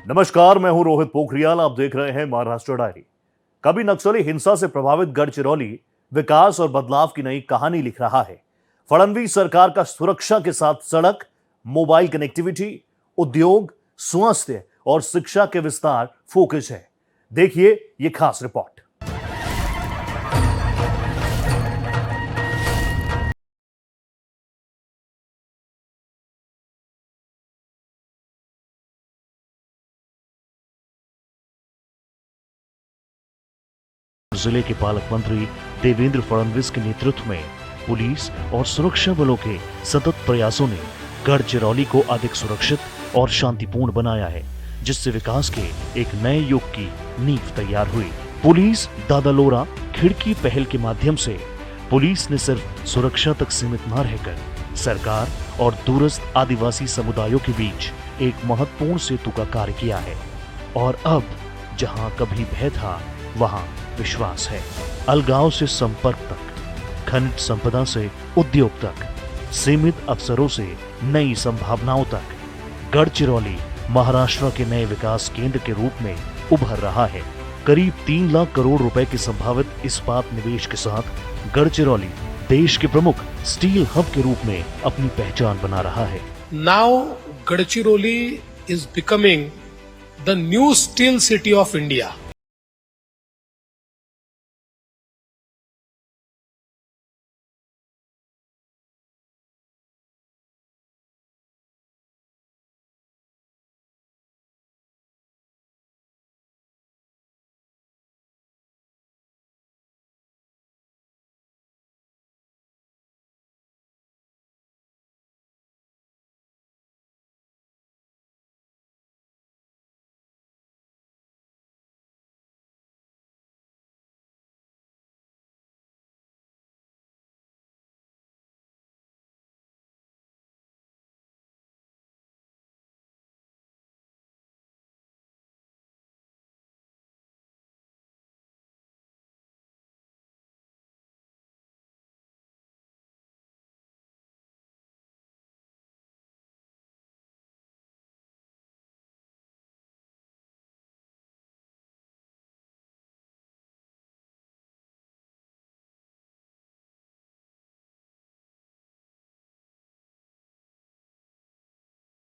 नमस्कार, मैं हूं रोहित पोखरियाल। आप देख रहे हैं महाराष्ट्र डायरी। कभी नक्सली हिंसा से प्रभावित गढ़चिरौली विकास और बदलाव की नई कहानी लिख रहा है। फडणवीस सरकार का सुरक्षा के साथ सड़क, मोबाइल कनेक्टिविटी, उद्योग, स्वास्थ्य और शिक्षा के विस्तार फोकस है। देखिए ये खास रिपोर्ट। जिले के पालक मंत्री देवेंद्र फडणवीस के नेतृत्व में पुलिस और सुरक्षा बलों के सतत प्रयासों ने गढ़चिरौली को अधिक सुरक्षित और शांतिपूर्ण बनाया है, जिससे विकास के एक नए युग की नींव तैयार हुई। पुलिस दादालोरा खिड़की पहल के माध्यम से पुलिस ने सिर्फ सुरक्षा तक सीमित न रहकर सरकार और दूरस्थ आदिवासी समुदायों के बीच एक महत्वपूर्ण सेतु का कार्य किया है। और अब जहां कभी भय था, वहां विश्वास है। अलगाव से संपर्क तक, खनिज संपदा से उद्योग तक, सीमित अवसरों से नई संभावनाओं तक, गढ़चिरौली महाराष्ट्र के नए विकास केंद्र के रूप में उभर रहा है। करीब 3 लाख करोड़ रुपए के संभावित इस्पात निवेश के साथ गढ़चिरौली देश के प्रमुख स्टील हब के रूप में अपनी पहचान बना रहा है। Now Gadchiroli is becoming the new steel city of India.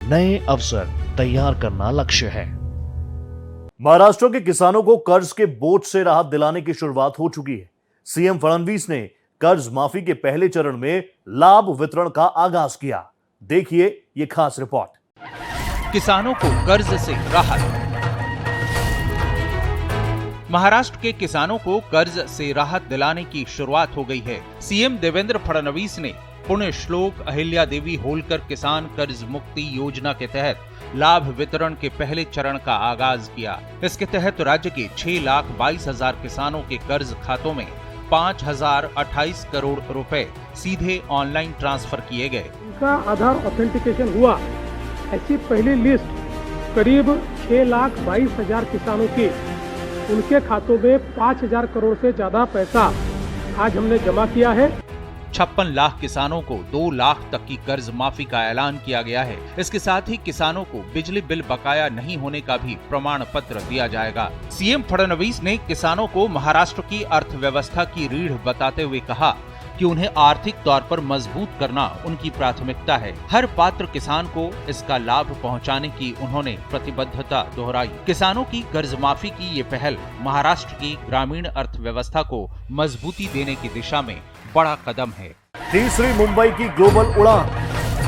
नए अवसर तैयार करना लक्ष्य है। महाराष्ट्र के किसानों को कर्ज के बोझ से राहत दिलाने की शुरुआत हो चुकी है। सीएम फडणवीस ने कर्ज माफी के पहले चरण में लाभ वितरण का आगाज किया। देखिए ये खास रिपोर्ट। किसानों को कर्ज से राहत। महाराष्ट्र के किसानों को कर्ज से राहत दिलाने की शुरुआत हो गई है। सीएम देवेंद्र फडणवीस ने पुण्य श्लोक अहिल्या देवी होलकर किसान कर्ज मुक्ति योजना के तहत लाभ वितरण के पहले चरण का आगाज किया। इसके तहत राज्य के 6,22,000 किसानों के कर्ज खातों में 5,028 करोड़ रुपए सीधे ऑनलाइन ट्रांसफर किए गए। उनका आधार ऑथेंटिकेशन हुआ। ऐसी पहली लिस्ट करीब 6,22,000 किसानों की, उनके खातों में 5,000 करोड़ से ज्यादा पैसा आज हमने जमा किया है। 56 लाख किसानों को 2 लाख तक की कर्ज माफी का ऐलान किया गया है। इसके साथ ही किसानों को बिजली बिल बकाया नहीं होने का भी प्रमाण पत्र दिया जाएगा। सीएम फडणवीस ने किसानों को महाराष्ट्र की अर्थव्यवस्था की रीढ़ बताते हुए कहा कि उन्हें आर्थिक तौर पर मजबूत करना उनकी प्राथमिकता है। हर पात्र किसान को इसका लाभ पहुंचाने की उन्होंने प्रतिबद्धता दोहराई। किसानों की कर्ज माफी की ये पहल महाराष्ट्र की ग्रामीण अर्थव्यवस्था को मजबूती देने की दिशा में बड़ा कदम है। तीसरी मुंबई की ग्लोबल उड़ान,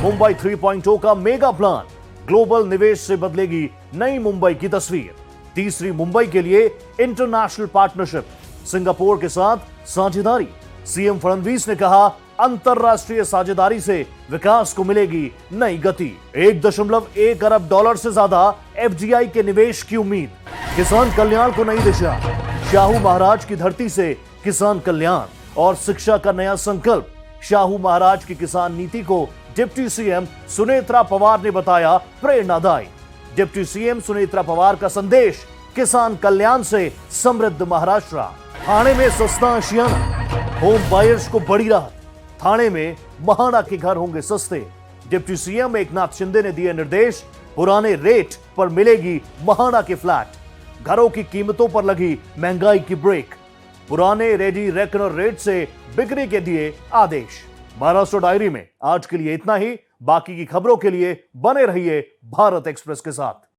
मुंबई 3.0 का मेगा प्लान ग्लोबल निवेश से बदलेगी नई मुंबई की तस्वीर। तीसरी मुंबई के लिए इंटरनेशनल पार्टनरशिप, सिंगापुर के साथ साझेदारी। सीएम फडणवीस ने कहा, अंतरराष्ट्रीय साझेदारी से विकास को मिलेगी नई गति। 1.1 अरब डॉलर से ज्यादा एफडीआई के निवेश की उम्मीद। किसान कल्याण को नई दिशा, शाहू महाराज की धरती से किसान कल्याण और शिक्षा का नया संकल्प। शाहू महाराज की किसान नीति को डिप्टी सीएम सुनेत्रा पवार ने बताया प्रेरणादायी। डिप्टी सीएम सुनेत्रा पवार का संदेश, किसान कल्याण से समृद्ध महाराष्ट्र। थाने में सस्ता आशियाना, होम बायर्स को बड़ी राहत। थाने में महाना के घर होंगे सस्ते। डिप्टी सीएम एकनाथ शिंदे ने दिए निर्देश, पुराने रेट पर मिलेगी महाना की फ्लैट। घरों की कीमतों पर लगी महंगाई की ब्रेक। पुराने रेडी रेकनर रेट से बिक्री के दिए आदेश। महाराष्ट्र डायरी में आज के लिए इतना ही। बाकी की खबरों के लिए बने रहिए भारत एक्सप्रेस के साथ।